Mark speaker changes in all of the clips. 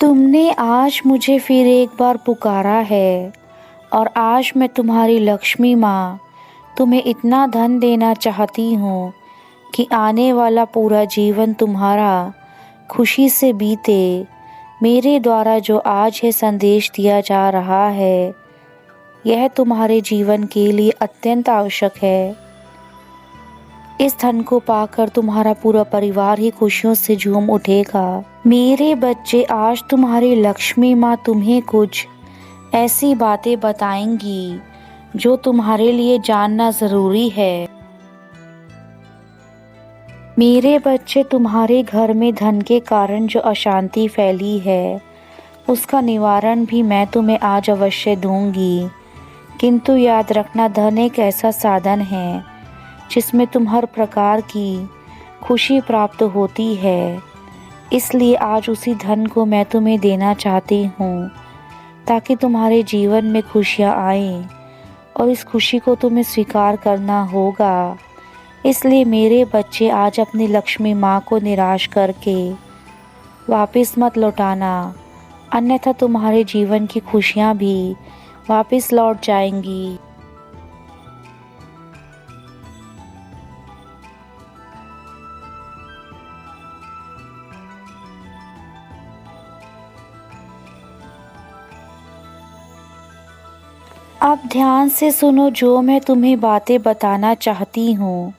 Speaker 1: तुमने आज मुझे फिर एक बार पुकारा है और आज मैं तुम्हारी लक्ष्मी माँ तुम्हें इतना धन देना चाहती हूँ कि आने वाला पूरा जीवन तुम्हारा खुशी से बीते। मेरे द्वारा जो आज ये संदेश दिया जा रहा है यह तुम्हारे जीवन के लिए अत्यंत आवश्यक है। इस धन को पाकर तुम्हारा पूरा परिवार ही खुशियों से झूम उठेगा। मेरे बच्चे, आज तुम्हारी लक्ष्मी माँ तुम्हें कुछ ऐसी बातें बताएंगी जो तुम्हारे लिए जानना ज़रूरी है। मेरे बच्चे, तुम्हारे घर में धन के कारण जो अशांति फैली है उसका निवारण भी मैं तुम्हें आज अवश्य दूंगी। किंतु याद रखना, धन एक ऐसा साधन है जिसमें तुम हर प्रकार की खुशी प्राप्त होती है। इसलिए आज उसी धन को मैं तुम्हें देना चाहती हूँ ताकि तुम्हारे जीवन में खुशियाँ आएं और इस खुशी को तुम्हें स्वीकार करना होगा। इसलिए मेरे बच्चे, आज अपनी लक्ष्मी माँ को निराश करके वापस मत लौटाना, अन्यथा तुम्हारे जीवन की खुशियाँ भी वापस लौट जाएंगी। अब ध्यान से सुनो, जो मैं तुम्हें बातें बताना चाहती हूँ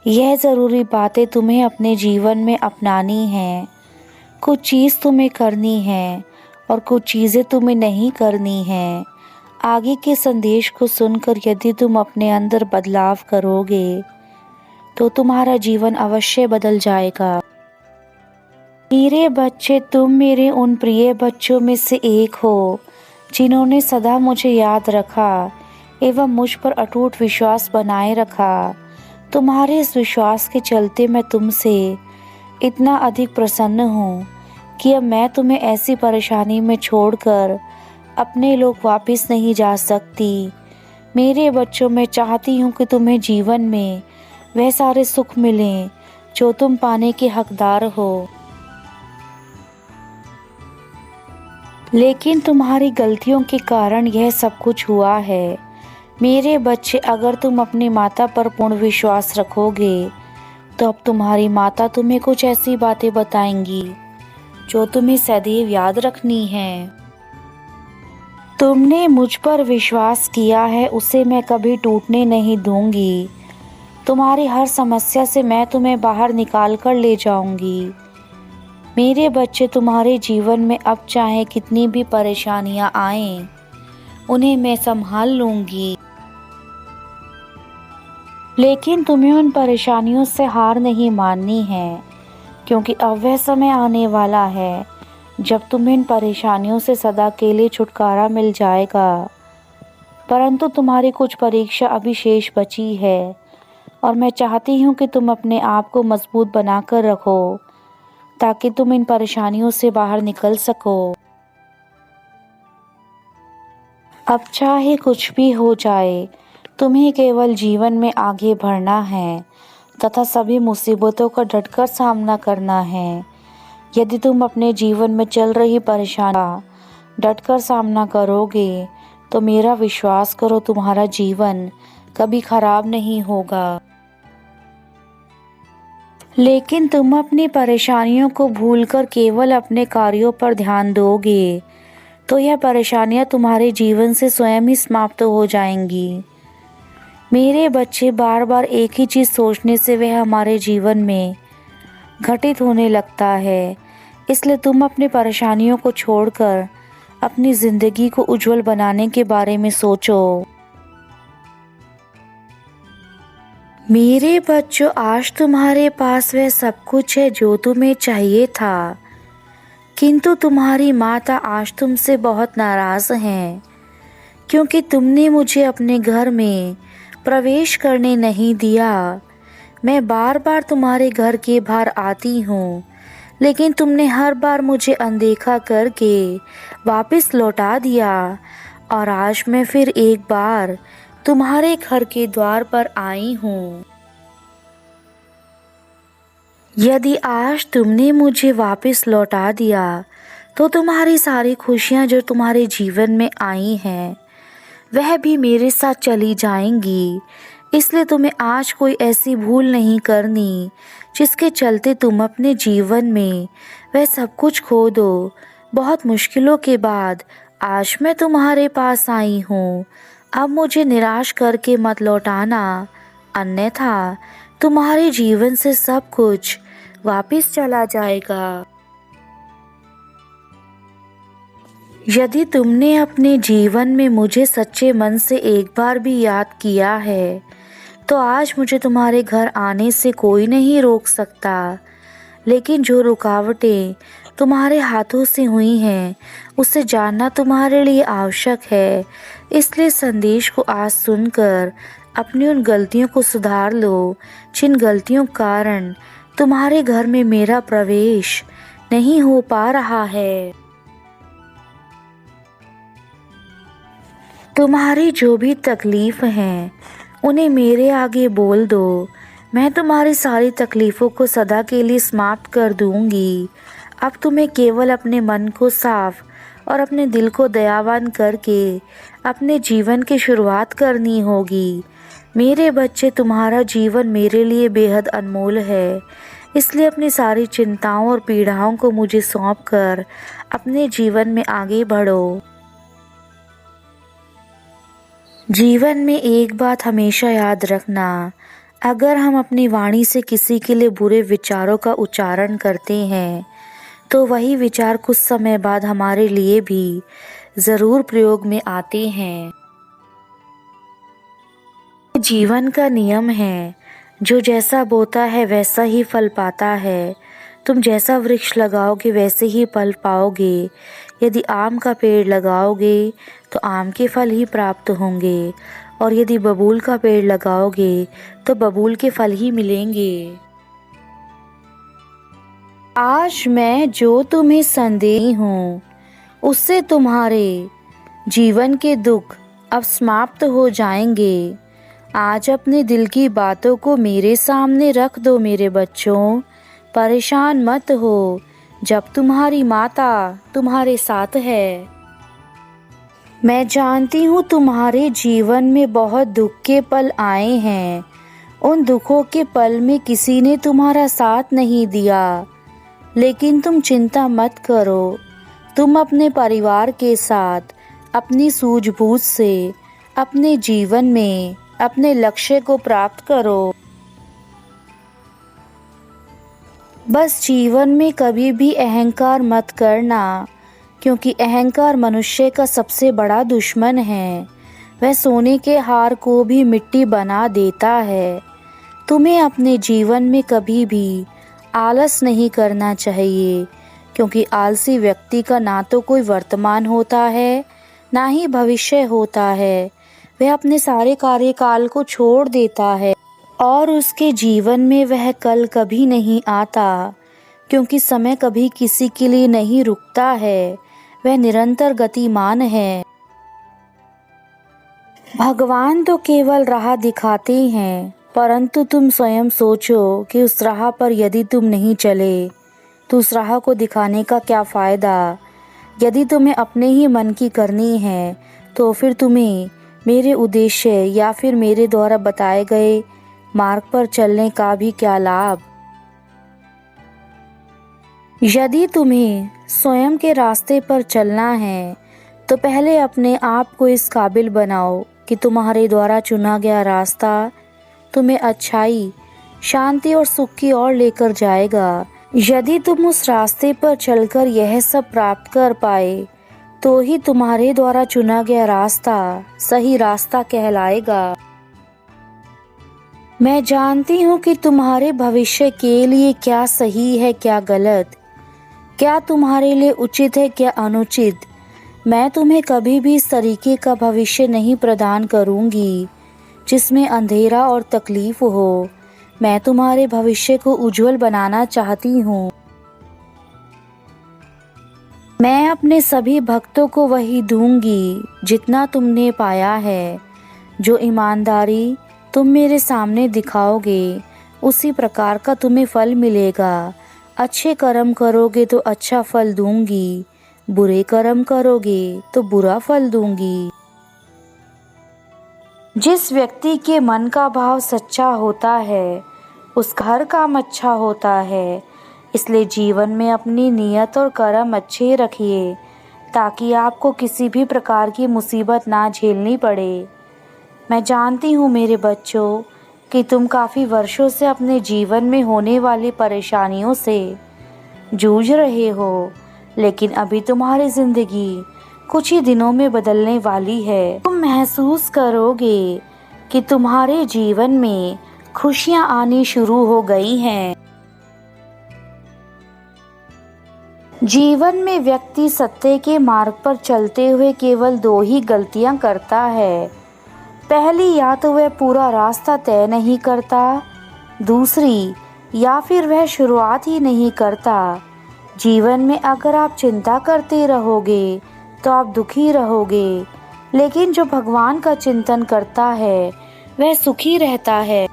Speaker 1: यह ज़रूरी बातें तुम्हें अपने जीवन में अपनानी हैं। कुछ चीज़ तुम्हें करनी है और कुछ चीज़ें तुम्हें नहीं करनी हैं। आगे के संदेश को सुनकर यदि तुम अपने अंदर बदलाव करोगे तो तुम्हारा जीवन अवश्य बदल जाएगा। मेरे बच्चे, तुम मेरे उन प्रिय बच्चों में से एक हो जिन्होंने सदा मुझे याद रखा एवं मुझ पर अटूट विश्वास बनाए रखा। तुम्हारे इस विश्वास के चलते मैं तुमसे इतना अधिक प्रसन्न हूँ कि अब मैं तुम्हें ऐसी परेशानी में छोड़कर अपने लोग वापस नहीं जा सकती। मेरे बच्चों, मैं चाहती हूँ कि तुम्हें जीवन में वह सारे सुख मिलें जो तुम पाने के हकदार हो, लेकिन तुम्हारी गलतियों के कारण यह सब कुछ हुआ है। मेरे बच्चे, अगर तुम अपनी माता पर पूर्ण विश्वास रखोगे तो अब तुम्हारी माता तुम्हें कुछ ऐसी बातें बताएंगी जो तुम्हें सदैव याद रखनी है। तुमने मुझ पर विश्वास किया है उसे मैं कभी टूटने नहीं दूंगी। तुम्हारी हर समस्या से मैं तुम्हें बाहर निकाल कर ले जाऊंगी। मेरे बच्चे, तुम्हारे जीवन में अब चाहे कितनी भी परेशानियां आएं, उन्हें मैं संभाल लूंगी। लेकिन तुम्हें उन परेशानियों से हार नहीं माननी है, क्योंकि अब वह समय आने वाला है जब तुम्हें इन परेशानियों से सदा के लिए छुटकारा मिल जाएगा। परंतु तुम्हारी कुछ परीक्षा अभी शेष बची है और मैं चाहती हूँ कि तुम अपने आप को मजबूत बनाकर रखो ताकि तुम इन परेशानियों से बाहर निकल सको। अब चाहे कुछ भी हो जाए, तुम्हें केवल जीवन में आगे बढ़ना है तथा सभी मुसीबतों का डटकर सामना करना है। यदि तुम अपने जीवन में चल रही परेशानी का डटकर सामना करोगे तो मेरा विश्वास करो, तुम्हारा जीवन कभी खराब नहीं होगा। लेकिन तुम अपनी परेशानियों को भूलकर केवल अपने कार्यों पर ध्यान दोगे तो यह परेशानियां तुम्हारे जीवन से स्वयं ही समाप्त हो जाएंगी। मेरे बच्चे, बार बार एक ही चीज़ सोचने से वह हमारे जीवन में घटित होने लगता है। इसलिए तुम अपनी परेशानियों को छोड़कर अपनी ज़िंदगी को उज्जवल बनाने के बारे में सोचो। मेरे बच्चों, आज तुम्हारे पास वह सब कुछ है जो तुम्हें चाहिए था, किंतु तुम्हारी माता आज तुमसे बहुत नाराज़ हैं क्योंकि तुमने मुझे अपने घर में प्रवेश करने नहीं दिया। मैं बार बार तुम्हारे घर के बाहर आती हूँ, लेकिन तुमने हर बार मुझे अनदेखा करके वापस लौटा दिया और आज मैं फिर एक बार तुम्हारे घर के द्वार पर आई हूँ। यदि आज तुमने मुझे वापस लौटा दिया तो तुम्हारी सारी खुशियाँ जो तुम्हारे जीवन में आई हैं वह भी मेरे साथ चली जाएंगी। इसलिए तुम्हें आज कोई ऐसी भूल नहीं करनी जिसके चलते तुम अपने जीवन में वह सब कुछ खो दो। बहुत मुश्किलों के बाद आज मैं तुम्हारे पास आई हूँ। अब मुझे निराश करके मत लौटाना, अन्यथा तुम्हारे जीवन से सब कुछ वापस चला जाएगा। यदि तुमने अपने जीवन में मुझे सच्चे मन से एक बार भी याद किया है तो आज मुझे तुम्हारे घर आने से कोई नहीं रोक सकता। लेकिन जो रुकावटें तुम्हारे हाथों से हुई हैं उसे जानना तुम्हारे लिए आवश्यक है। इसलिए संदेश को आज सुनकर अपनी उन गलतियों को सुधार लो जिन गलतियों के कारण तुम्हारे घर में मेरा प्रवेश नहीं हो पा रहा है। तुम्हारी जो भी तकलीफ़ हैं उन्हें मेरे आगे बोल दो। मैं तुम्हारी सारी तकलीफ़ों को सदा के लिए समाप्त कर दूंगी। अब तुम्हें केवल अपने मन को साफ और अपने दिल को दयावान करके अपने जीवन की शुरुआत करनी होगी। मेरे बच्चे, तुम्हारा जीवन मेरे लिए बेहद अनमोल है। इसलिए अपनी सारी चिंताओं और पीड़ाओं को मुझे सौंप कर अपने जीवन में आगे बढ़ो। जीवन में एक बात हमेशा याद रखना, अगर हम अपनी वाणी से किसी के लिए बुरे विचारों का उच्चारण करते हैं तो वही विचार कुछ समय बाद हमारे लिए भी ज़रूर प्रयोग में आते हैं। जीवन का नियम है, जो जैसा बोता है वैसा ही फल पाता है। तुम जैसा वृक्ष लगाओगे वैसे ही फल पाओगे। यदि आम का पेड़ लगाओगे तो आम के फल ही प्राप्त होंगे, और यदि बबूल का पेड़ लगाओगे तो बबूल के फल ही मिलेंगे। आज मैं जो तुम्हें संदेही हूँ उससे तुम्हारे जीवन के दुख अब समाप्त हो जाएंगे। आज अपने दिल की बातों को मेरे सामने रख दो मेरे बच्चों। परेशान मत हो जब तुम्हारी माता तुम्हारे साथ है। मैं जानती हूँ तुम्हारे जीवन में बहुत दुख के पल आए हैं। उन दुखों के पल में किसी ने तुम्हारा साथ नहीं दिया, लेकिन तुम चिंता मत करो। तुम अपने परिवार के साथ अपनी सूझबूझ से अपने जीवन में अपने लक्ष्य को प्राप्त करो। बस जीवन में कभी भी अहंकार मत करना, क्योंकि अहंकार मनुष्य का सबसे बड़ा दुश्मन है। वह सोने के हार को भी मिट्टी बना देता है। तुम्हें अपने जीवन में कभी भी आलस नहीं करना चाहिए, क्योंकि आलसी व्यक्ति का ना तो कोई वर्तमान होता है ना ही भविष्य होता है। वह अपने सारे कार्यकाल को छोड़ देता है और उसके जीवन में वह कल कभी नहीं आता, क्योंकि समय कभी किसी के लिए नहीं रुकता है। वह निरंतर गतिमान है। भगवान तो केवल राह दिखाते हैं, परंतु तुम स्वयं सोचो कि उस राह पर यदि तुम नहीं चले तो उस राह को दिखाने का क्या फ़ायदा। यदि तुम्हें अपने ही मन की करनी है तो फिर तुम्हें मेरे उद्देश्य या फिर मेरे द्वारा बताए गए मार्ग पर चलने का भी क्या लाभ। यदि तुम्हें स्वयं के रास्ते पर चलना है तो पहले अपने आप को इस काबिल बनाओ कि तुम्हारे द्वारा चुना गया रास्ता तुम्हें अच्छाई, शांति और सुख की ओर लेकर जाएगा। यदि तुम उस रास्ते पर चलकर यह सब प्राप्त कर पाए तो ही तुम्हारे द्वारा चुना गया रास्ता सही रास्ता कहलाएगा। मैं जानती हूँ कि तुम्हारे भविष्य के लिए क्या सही है क्या गलत, क्या तुम्हारे लिए उचित है क्या अनुचित। मैं तुम्हें कभी भी इस तरीके का भविष्य नहीं प्रदान करूँगी जिसमें अंधेरा और तकलीफ हो। मैं तुम्हारे भविष्य को उज्जवल बनाना चाहती हूँ। मैं अपने सभी भक्तों को वही दूंगी जितना तुमने पाया है। जो ईमानदारी तुम मेरे सामने दिखाओगे उसी प्रकार का तुम्हें फल मिलेगा। अच्छे कर्म करोगे तो अच्छा फल दूंगी, बुरे कर्म करोगे तो बुरा फल दूंगी। जिस व्यक्ति के मन का भाव सच्चा होता है उसका हर काम अच्छा होता है। इसलिए जीवन में अपनी नीयत और कर्म अच्छे रखिए ताकि आपको किसी भी प्रकार की मुसीबत ना झेलनी पड़े। मैं जानती हूँ मेरे बच्चों कि तुम काफ़ी वर्षों से अपने जीवन में होने वाली परेशानियों से जूझ रहे हो, लेकिन अभी तुम्हारी ज़िंदगी कुछ ही दिनों में बदलने वाली है। तुम महसूस करोगे कि तुम्हारे जीवन में खुशियाँ आनी शुरू हो गई हैं। जीवन में व्यक्ति सत्य के मार्ग पर चलते हुए केवल दो ही गलतियाँ करता है। पहली, या तो वह पूरा रास्ता तय नहीं करता, दूसरी या फिर वह शुरुआत ही नहीं करता। जीवन में अगर आप चिंता करते रहोगे तो आप दुखी रहोगे, लेकिन जो भगवान का चिंतन करता है वह सुखी रहता है।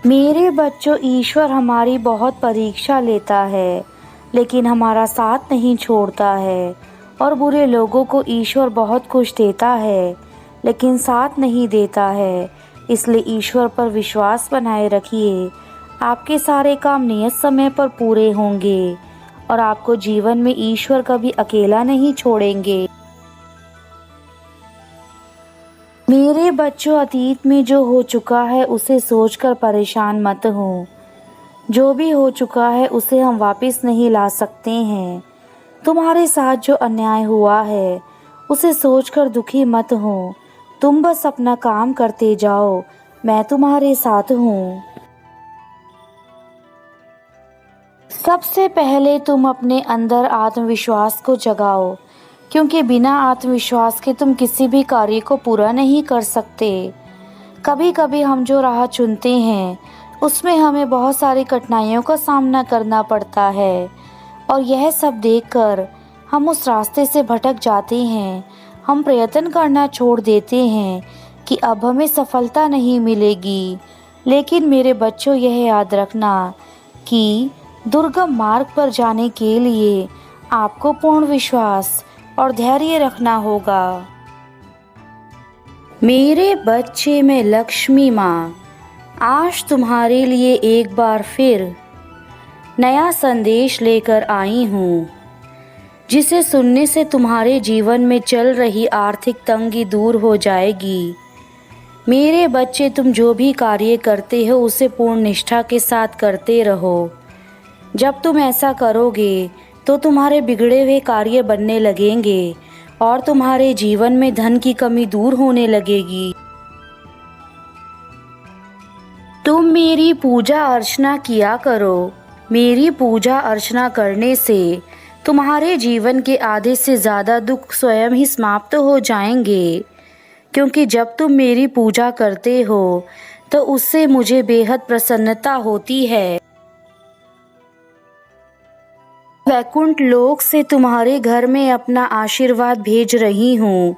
Speaker 1: मेरे बच्चों, ईश्वर हमारी बहुत परीक्षा लेता है लेकिन हमारा साथ नहीं छोड़ता है। और बुरे लोगों को ईश्वर बहुत कुछ देता है लेकिन साथ नहीं देता है। इसलिए ईश्वर पर विश्वास बनाए रखिए। आपके सारे काम नियत समय पर पूरे होंगे और आपको जीवन में ईश्वर कभी अकेला नहीं छोड़ेंगे। मेरे बच्चों, अतीत में जो हो चुका है उसे सोचकर परेशान मत हो। जो भी हो चुका है उसे हम वापस नहीं ला सकते हैं। तुम्हारे साथ जो अन्याय हुआ है उसे सोचकर दुखी मत हो। तुम बस अपना काम करते जाओ, मैं तुम्हारे साथ हूँ। सबसे पहले तुम अपने अंदर आत्मविश्वास को जगाओ, क्योंकि बिना आत्मविश्वास के तुम किसी भी कार्य को पूरा नहीं कर सकते। कभी कभी हम जो राह चुनते हैं उसमें हमें बहुत सारी कठिनाइयों का सामना करना पड़ता है और यह सब देखकर हम उस रास्ते से भटक जाते हैं। हम प्रयत्न करना छोड़ देते हैं कि अब हमें सफलता नहीं मिलेगी। लेकिन मेरे बच्चों, यह याद रखना कि दुर्गम मार्ग पर जाने के लिए आपको पूर्ण विश्वास और धैर्य रखना होगा। मेरे बच्चे, मैं लक्ष्मी माँ आज तुम्हारे लिए एक बार फिर नया संदेश लेकर आई हूँ, जिसे सुनने से तुम्हारे जीवन में चल रही आर्थिक तंगी दूर हो जाएगी। मेरे बच्चे, तुम जो भी कार्य करते हो उसे पूर्ण निष्ठा के साथ करते रहो। जब तुम ऐसा करोगे तो तुम्हारे बिगड़े हुए कार्य बनने लगेंगे और तुम्हारे जीवन में धन की कमी दूर होने लगेगी। तुम मेरी पूजा अर्चना किया करो। मेरी पूजा अर्चना करने से तुम्हारे जीवन के आधे से ज़्यादा दुख स्वयं ही समाप्त हो जाएंगे, क्योंकि जब तुम मेरी पूजा करते हो तो उससे मुझे बेहद प्रसन्नता होती है। वैकुंठ लोक से तुम्हारे घर में अपना आशीर्वाद भेज रही हूँ,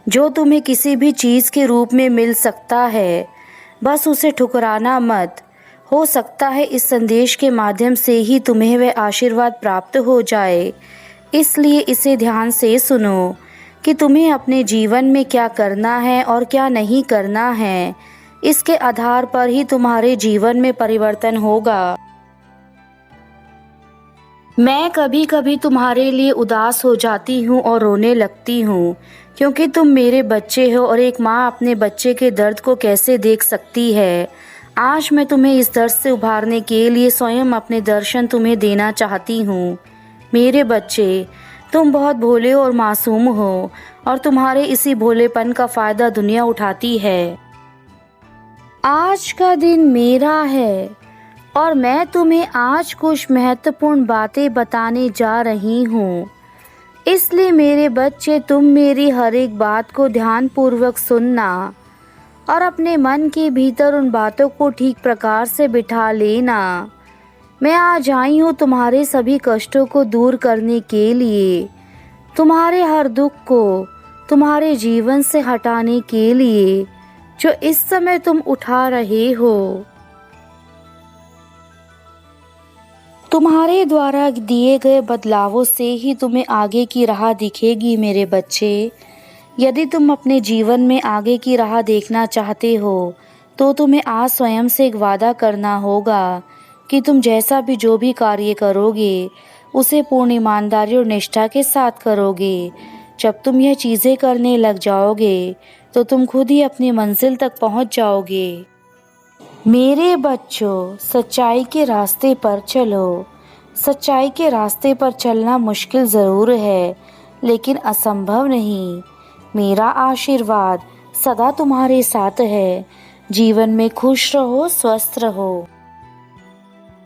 Speaker 1: जो तुम्हें किसी भी चीज़ के रूप में मिल सकता है। बस उसे ठुकराना मत। हो सकता है इस संदेश के माध्यम से ही तुम्हें वह आशीर्वाद प्राप्त हो जाए। इसलिए इसे ध्यान से सुनो कि तुम्हें अपने जीवन में क्या करना है और क्या नहीं करना है। इसके आधार पर ही तुम्हारे जीवन में परिवर्तन होगा। मैं कभी कभी तुम्हारे लिए उदास हो जाती हूँ और रोने लगती हूँ, क्योंकि तुम मेरे बच्चे हो और एक माँ अपने बच्चे के दर्द को कैसे देख सकती है। आज मैं तुम्हें इस दर्द से उभारने के लिए स्वयं अपने दर्शन तुम्हें देना चाहती हूँ। मेरे बच्चे, तुम बहुत भोले और मासूम हो और तुम्हारे इसी भोलेपन का फ़ायदा दुनिया उठाती है। आज का दिन मेरा है और मैं तुम्हें आज कुछ महत्वपूर्ण बातें बताने जा रही हूँ। इसलिए मेरे बच्चे, तुम मेरी हर एक बात को ध्यानपूर्वक सुनना और अपने मन के भीतर उन बातों को ठीक प्रकार से बिठा लेना। मैं आज आई हूँ तुम्हारे सभी कष्टों को दूर करने के लिए, तुम्हारे हर दुख को तुम्हारे जीवन से हटाने के लिए जो इस समय तुम उठा रहे हो। तुम्हारे द्वारा दिए गए बदलावों से ही तुम्हें आगे की राह दिखेगी मेरे बच्चे। यदि तुम अपने जीवन में आगे की राह देखना चाहते हो तो तुम्हें आज स्वयं से एक वादा करना होगा कि तुम जैसा भी जो भी कार्य करोगे उसे पूर्ण ईमानदारी और निष्ठा के साथ करोगे। जब तुम यह चीज़ें करने लग जाओगे तो तुम खुद ही अपनी मंजिल तक पहुंच जाओगे। मेरे बच्चों, सच्चाई के रास्ते पर चलो। सच्चाई के रास्ते पर चलना मुश्किल ज़रूर है लेकिन असंभव नहीं। मेरा आशीर्वाद सदा तुम्हारे साथ है। जीवन में खुश रहो, स्वस्थ रहो।